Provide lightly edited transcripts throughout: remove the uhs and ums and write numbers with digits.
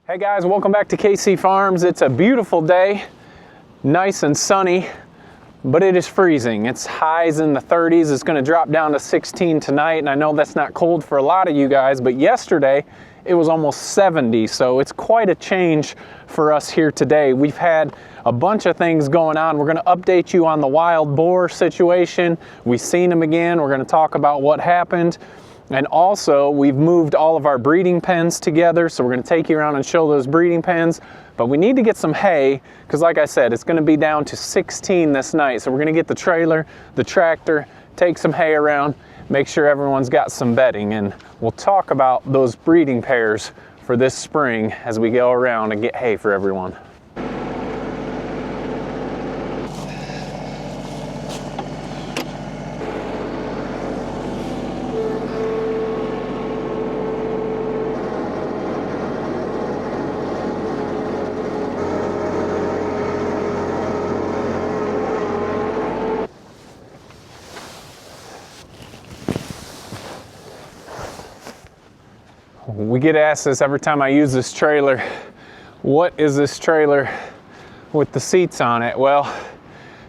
Hey guys, welcome back to KC Farms. It's a beautiful day, nice and sunny, but it is freezing. It's highs in the 30s. It's going to drop down to 16 tonight, and I know that's not cold for a lot of you guys, but yesterday it was almost 70, so it's quite a change for us here today. We've had a bunch of things going on. We're going to update you on the wild boar situation. We've seen them again. We're going to talk about what happened. And also, we've moved all of our breeding pens together, so we're going to take you around and show those breeding pens. But we need to get some hay, because like I said, it's going to be down to 16 this night. So we're going to get the trailer, the tractor, take some hay around, make sure everyone's got some bedding. And we'll talk about those breeding pairs for this spring as we go around and get hay for everyone. We get asked this every time I use this trailer. What is this trailer with the seats on it? Well,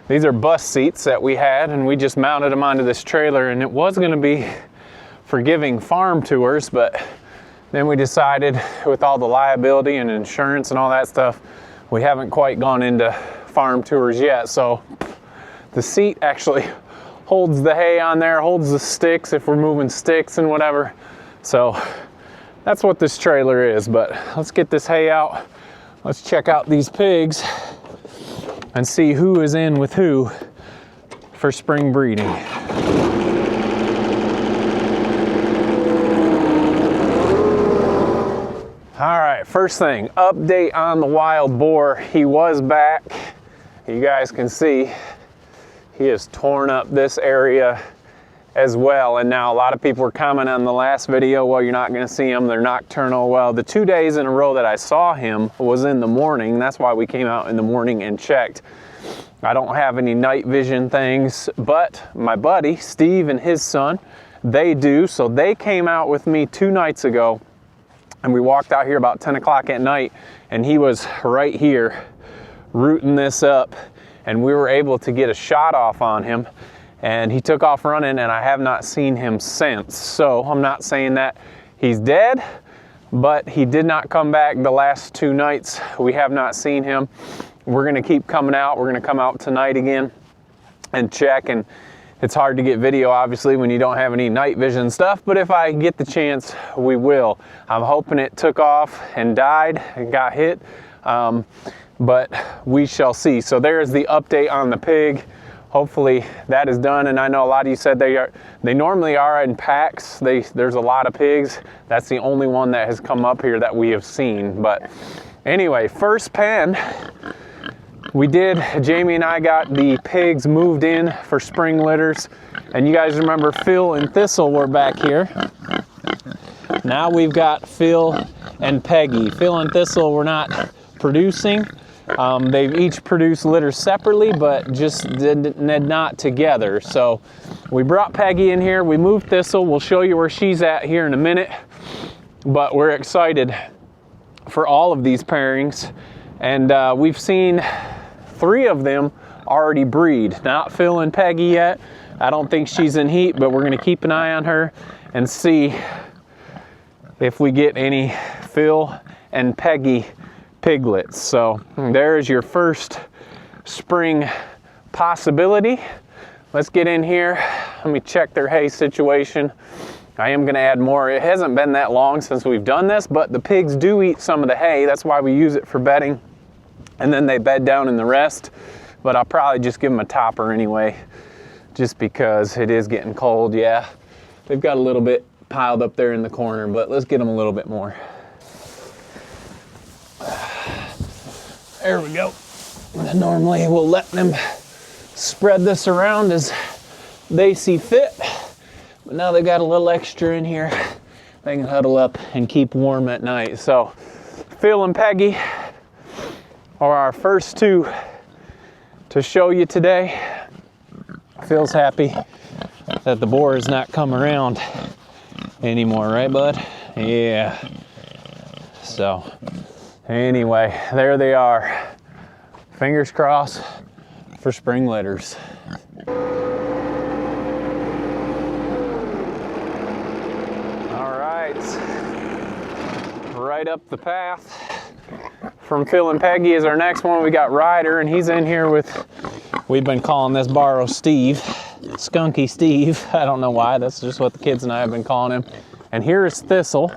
these are bus seats that we had, and we just mounted them onto this trailer, and it was going to be for giving farm tours, but then we decided with all the liability and insurance and all that stuff, we haven't quite gone into farm tours yet. So the seat actually holds the hay on there, holds the sticks if we're moving sticks and whatever. So that's what this trailer is. But let's get this hay out. Let's check out these pigs and see who is in with who for spring breeding. All right, first thing, update on the wild boar. He was back. You guys can see he has torn up this area as well. And now a lot of people were commenting on the last video, well, you're not going to see them, they're nocturnal. Well, the 2 days in a row that I saw him was in the morning. That's why we came out in the morning and checked. I don't have any night vision things, but my buddy Steve and his son, they do. So they came out with me 2 nights ago, and we walked out here about 10 o'clock at night, and he was right here rooting this up, and we were able to get a shot off on him. And he took off running, and I have not seen him since. So I'm not saying that he's dead, but he did not come back the last 2 nights. We have not seen him. We're going to keep coming out. We're going to come out tonight again and check. And it's hard to get video, obviously, when you don't have any night vision stuff. But if I get the chance, we will. I'm hoping it took off and died and got hit. But we shall see. So there's the update on the pig. Hopefully that is done, and I know a lot of you said they normally are in packs. There's a lot of pigs. That's the only one that has come up here that we have seen. But anyway, first pen, Jamie and I got the pigs moved in for spring litters, and you guys remember Phil and Thistle were back here. Now we've got Phil and Peggy. Phil and Thistle were not producing. They've each produced litters separately, but just did not together. So we brought Peggy in here. We moved Thistle. We'll show you where she's at here in a minute. But we're excited for all of these pairings. And we've seen 3 of them already breed. Not Phil and Peggy yet. I don't think she's in heat, but we're going to keep an eye on her and see if we get any Phil and Peggy piglets. So there's your first spring possibility. Let's get in here. Let me check their hay situation. I am going to add more. It hasn't been that long since we've done this, but the pigs do eat some of the hay. That's why we use it for bedding, and then they bed down in the rest. But I'll probably just give them a topper anyway, just because it is getting cold. Yeah, they've got a little bit piled up there in the corner, but let's get them a little bit more. There we go. And normally we'll let them spread this around as they see fit. But now they got a little extra in here. They can huddle up and keep warm at night. So Phil and Peggy are our first 2 to show you today. Phil's happy that the boar has not come around anymore, right, bud? Yeah. So Anyway, there they are. Fingers crossed for spring litters. All right, right up the path from Phil and Peggy is our next one. We got Ryder, and he's in here with, we've been calling this Borrow Steve, Skunky Steve. I don't know why, that's just what the kids and I have been calling him. And here is Thistle.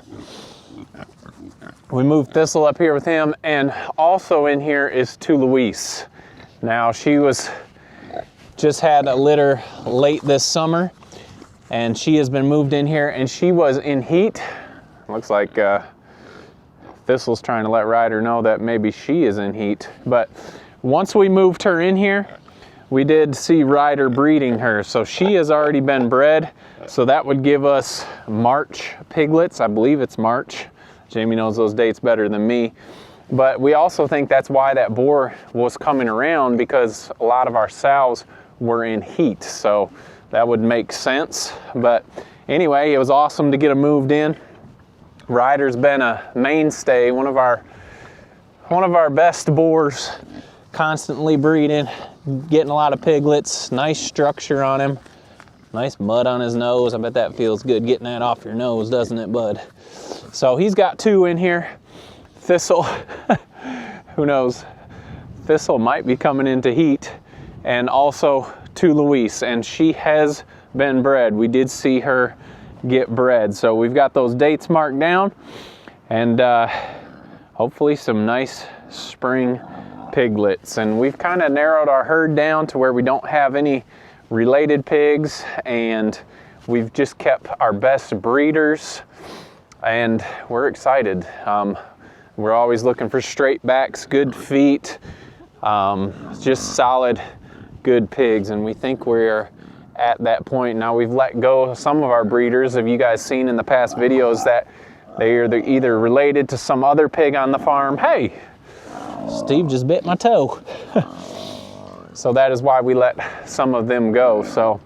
We moved Thistle up here with him, and also in here is Louise. Now she was just had a litter late this summer, and she has been moved in here, and she was in heat. Looks like Thistle's trying to let Ryder know that maybe she is in heat. But once we moved her in here, we did see Ryder breeding her, so she has already been bred. So that would give us March piglets. I believe it's March. Jamie knows those dates better than me. But we also think that's why that boar was coming around, because a lot of our sows were in heat. So that would make sense. But anyway, it was awesome to get them moved in. Ryder's been a mainstay, one of our best boars, constantly breeding, getting a lot of piglets, nice structure on him, nice mud on his nose. I bet that feels good getting that off your nose, doesn't it, bud? So he's got 2 in here. Thistle, who knows, Thistle might be coming into heat, and also Louise, and she has been bred. We did see her get bred, so we've got those dates marked down, and hopefully some nice spring piglets. And we've kind of narrowed our herd down to where we don't have any related pigs, and we've just kept our best breeders, and we're excited. We're always looking for straight backs, good feet, just solid, good pigs, and we think we're at that point. Now we've let go of some of our breeders. Have you guys seen in the past videos that they are either related to some other pig on the farm? Hey, Steve just bit my toe. So that is why we let some of them go. So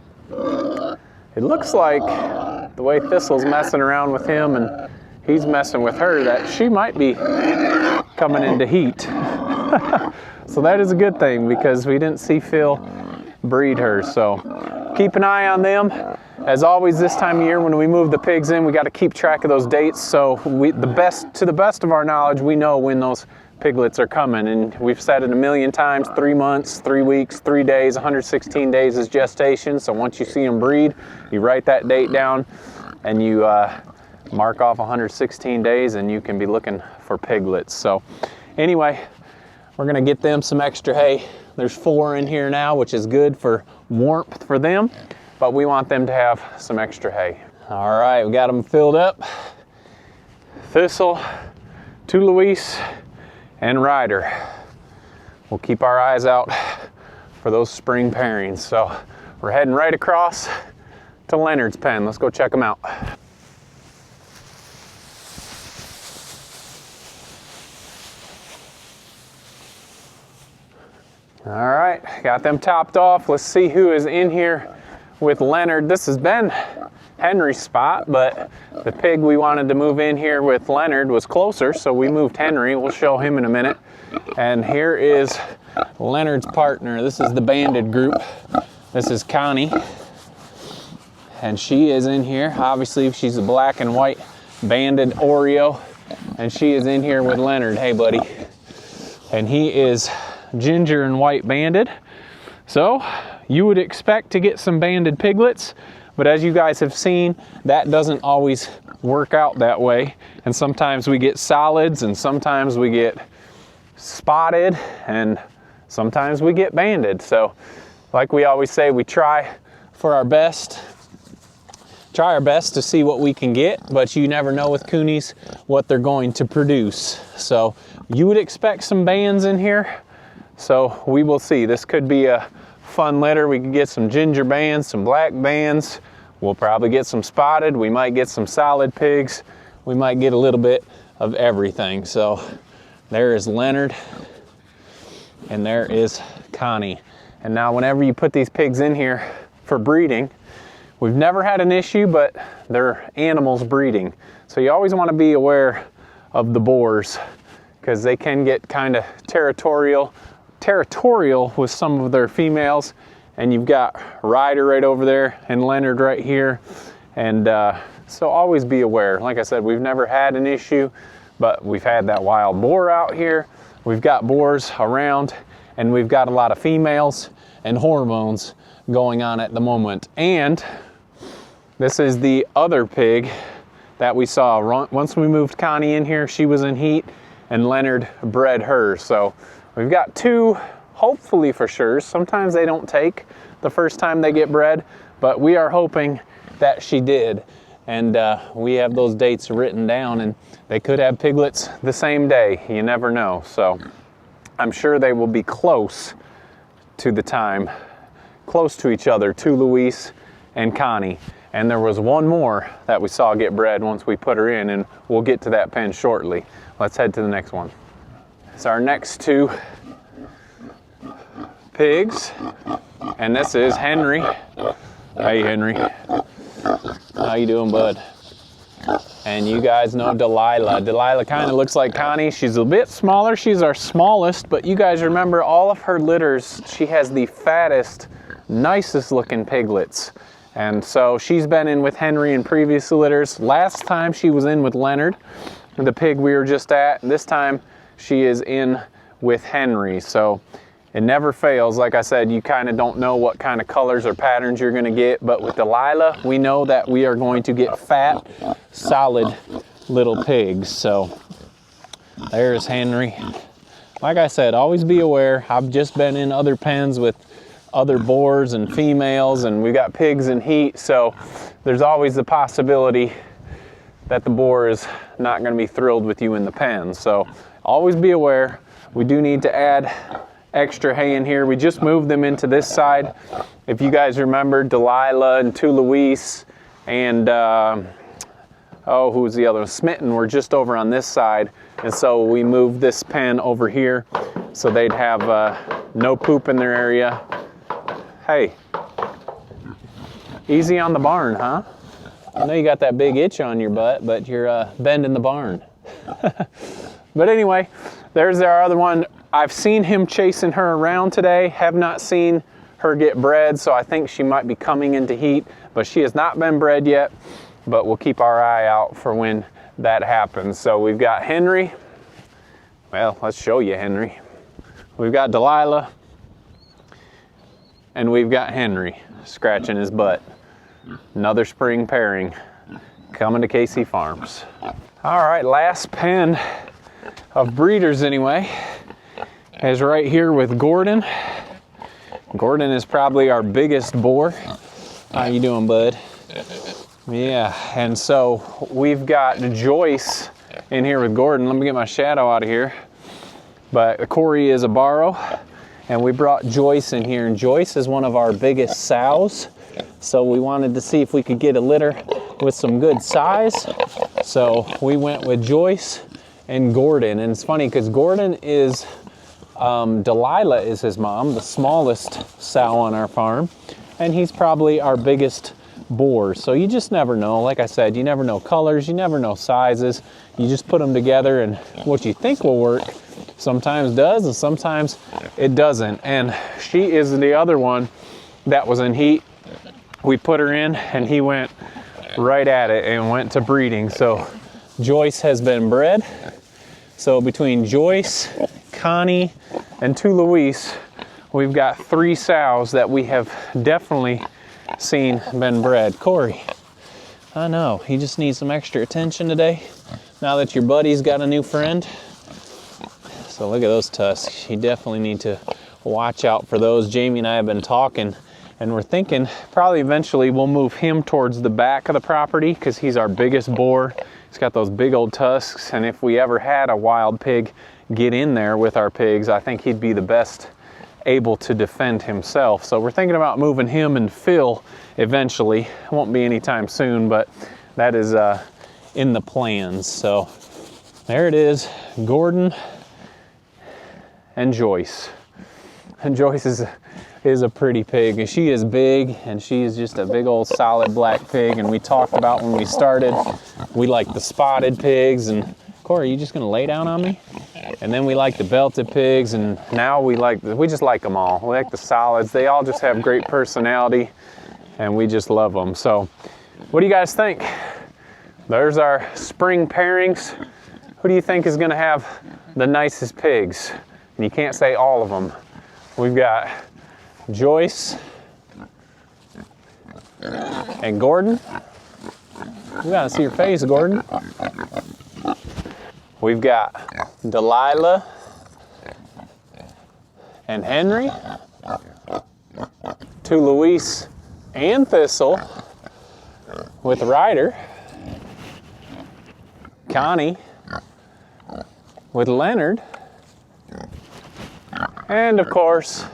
it looks like the way Thistle's messing around with him and he's messing with her, that she might be coming into heat. So that is a good thing, because we didn't see Phil breed her. So keep an eye on them. As always, this time of year when we move the pigs in, we got to keep track of those dates. So to the best of our knowledge, we know when those piglets are coming, and we've said it a million times: 3 months, 3 weeks, 3 days, 116 days is gestation. So once you see them breed, you write that date down and you mark off 116 days, and you can be looking for piglets. So anyway, we're gonna get them some extra hay. There's 4 in here now, which is good for warmth for them, but we want them to have some extra hay. All right, we got them filled up. Thistle, Louise, and Ryder. We'll keep our eyes out for those spring pairings. So we're heading right across to Leonard's pen. Let's go check them out. All right, got them topped off. Let's see who is in here with Leonard. This has been Henry's spot, but the pig we wanted to move in here with Leonard was closer, so we moved Henry. We'll show him in a minute. And here is Leonard's partner. This is the banded group. This is Connie, and she is in here. Obviously, she's a black and white banded Oreo, and she is in here with Leonard. Hey, buddy. And he is ginger and white banded. So you would expect to get some banded piglets, but as you guys have seen, that doesn't always work out that way. And sometimes we get solids, and sometimes we get spotted, and sometimes we get banded. So like we always say, we try our best to see what we can get, but you never know with coonies what they're going to produce. So you would expect some bands in here. So we will see. This could be a fun litter. We could get some ginger bands, some black bands. We'll probably get some spotted. We might get some solid pigs. We might get a little bit of everything. So there is Leonard, and there is Connie. And now whenever you put these pigs in here for breeding, we've never had an issue, but they're animals breeding. So you always want to be aware of the boars because they can get kind of territorial with some of their females. And you've got Ryder right over there and Leonard right here. And so always be aware. Like I said, we've never had an issue, but we've had that wild boar out here. We've got boars around, and we've got a lot of females and hormones going on at the moment. And this is the other pig that we saw. Once we moved Connie in here, she was in heat, and Leonard bred her. So we've got two, hopefully for sure. Sometimes they don't take the first time they get bred, but we are hoping that she did. And we have those dates written down, and they could have piglets the same day. You never know. So I'm sure they will be close to the time, close to each other, to Louise and Connie. And there was one more that we saw get bred once we put her in, and we'll get to that pen shortly. Let's head to the next one. It's our next two pigs, and this is Henry. Hey Henry, how you doing, bud? And you guys know Delilah. Delilah kind of looks like Connie. She's a bit smaller. She's our smallest, but you guys remember all of her litters, she has the fattest, nicest looking piglets. And so she's been in with Henry in previous litters. Last time she was in with Leonard, the pig we were just at. This time she is in with Henry. So it never fails. Like I said, you kind of don't know what kind of colors or patterns you're going to get. But with Delilah, we know that we are going to get fat, solid little pigs. So there's Henry. Like I said, always be aware. I've just been in other pens with other boars and females, and we got pigs in heat. So there's always the possibility that the boar is not going to be thrilled with you in the pen. So always be aware. We do need to add extra hay in here. We just moved them into this side. If you guys remember, Delilah and two Louise and who was the other one? Smitten were just over on this side, and so we moved this pen over here so they'd have no poop in their area. Hey, easy on the barn, huh? I know you got that big itch on your butt, but you're bending the barn. But anyway, there's our other one. I've seen him chasing her around today, have not seen her get bred, so I think she might be coming into heat, but she has not been bred yet, but we'll keep our eye out for when that happens. So we've got Henry. Well, let's show you Henry. We've got Delilah, and we've got Henry scratching his butt. Another spring pairing coming to KC Farms. All right, last pen of breeders anyway is right here with Gordon. Gordon is probably our biggest boar. How you doing, bud? Yeah, and so we've got Joyce in here with Gordon. Let me get my shadow out of here. But Corey is a borrow, and we brought Joyce in here, and Joyce is one of our biggest sows. So we wanted to see if we could get a litter with some good size. So we went with Joyce and Gordon. And it's funny because Gordon is, Delilah is his mom, the smallest sow on our farm. And he's probably our biggest boar. So you just never know. Like I said, you never know colors, you never know sizes. You just put them together, and what you think will work sometimes does and sometimes it doesn't. And she is the other one that was in heat. We put her in and he went right at it and went to breeding. So Joyce has been bred. So between Joyce, Connie, and two Louise, we've got 3 sows that we have definitely seen been bred. Corey, I know, he just needs some extra attention today now that your buddy's got a new friend. So look at those tusks. You definitely need to watch out for those. Jamie and I have been talking, and we're thinking probably eventually we'll move him towards the back of the property because he's our biggest boar. He's got those big old tusks, and if we ever had a wild pig get in there with our pigs, I think he'd be the best able to defend himself. So we're thinking about moving him and Phil eventually. It won't be anytime soon, but that is in the plans. So there it is, Gordon and Joyce. And Joyce is a pretty pig, and she is big, and she is just a big old solid black pig. And we talked about when we started, we like the spotted pigs. And Corey, you just gonna lay down on me? And then we like the belted pigs, and now we just like them all. We like the solids. They all just have great personality, and we just love them. So what do you guys think? There's our spring pairings. Who do you think is gonna have the nicest pigs? And you can't say all of them. We've got Joyce and Gordon. We gotta see your face, Gordon. We've got Delilah and Henry, to Luis and Thistle with Ryder, Connie with Leonard, and of course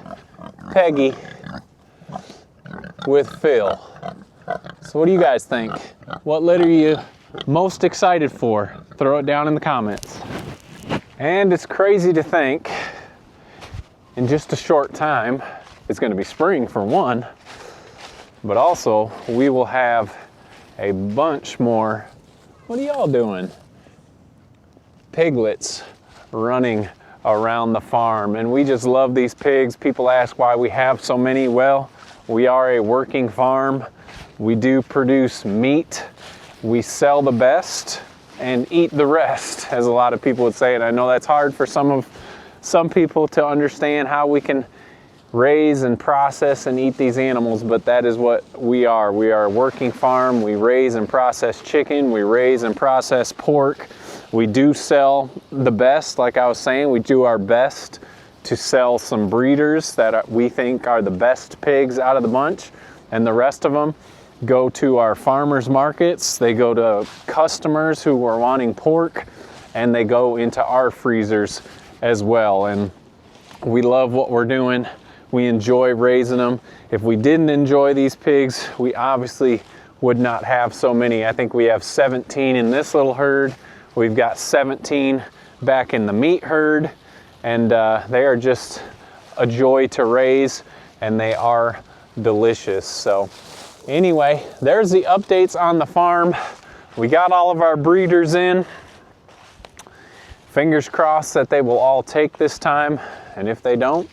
Peggy with Phil. So what do you guys think? What litter are you most excited for? Throw it down in the comments. And it's crazy to think in just a short time it's going to be spring for one, but also we will have a bunch more, what are y'all doing? Piglets running around the farm, and we just love these pigs. People ask why we have so many. Well, we are a working farm. We do produce meat. We sell the best and eat the rest, as a lot of people would say. And I know that's hard for some people to understand how we can raise and process and eat these animals, but that is what we are. We are a working farm. We raise and process chicken. We raise and process pork. We do sell the best, like I was saying. We do our best to sell some breeders that we think are the best pigs out of the bunch, and the rest of them go to our farmers markets. They go to customers who are wanting pork, and they go into our freezers as well. And we love what we're doing. We enjoy raising them. If we didn't enjoy these pigs, we obviously would not have so many. I think we have 17 in this little herd. We've got 17 back in the meat herd, and they are just a joy to raise, and they are delicious. So anyway, there's the updates on the farm. We got all of our breeders in. Fingers crossed that they will all take this time, and if they don't,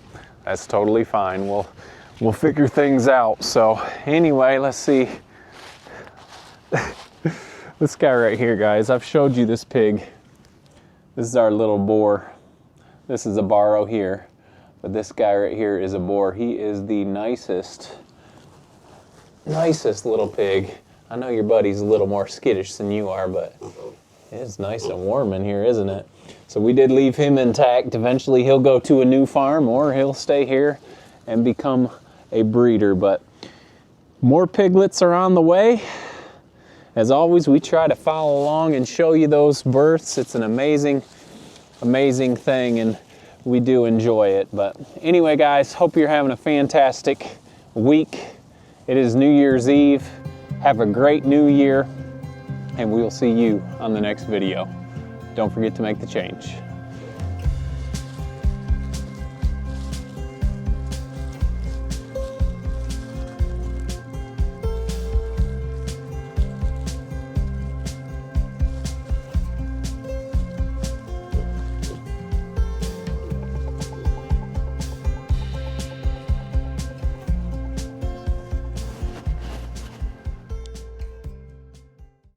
that's totally fine. We'll figure things out. So anyway, let's see. This guy right here, guys, I've showed you this pig. This is our little boar. This is a barrow here, but this guy right here is a boar. He is the nicest little pig. I know your buddy's a little more skittish than you are, but it's nice and warm in here, isn't it? So we did leave him intact. Eventually he'll go to a new farm, or he'll stay here and become a breeder. But more piglets are on the way. As always, we try to follow along and show you those births. It's an amazing, amazing thing, and we do enjoy it. But anyway, guys, hope you're having a fantastic week. It is New Year's Eve. Have a great new year, and we will see you on the next video. Don't forget to make the change.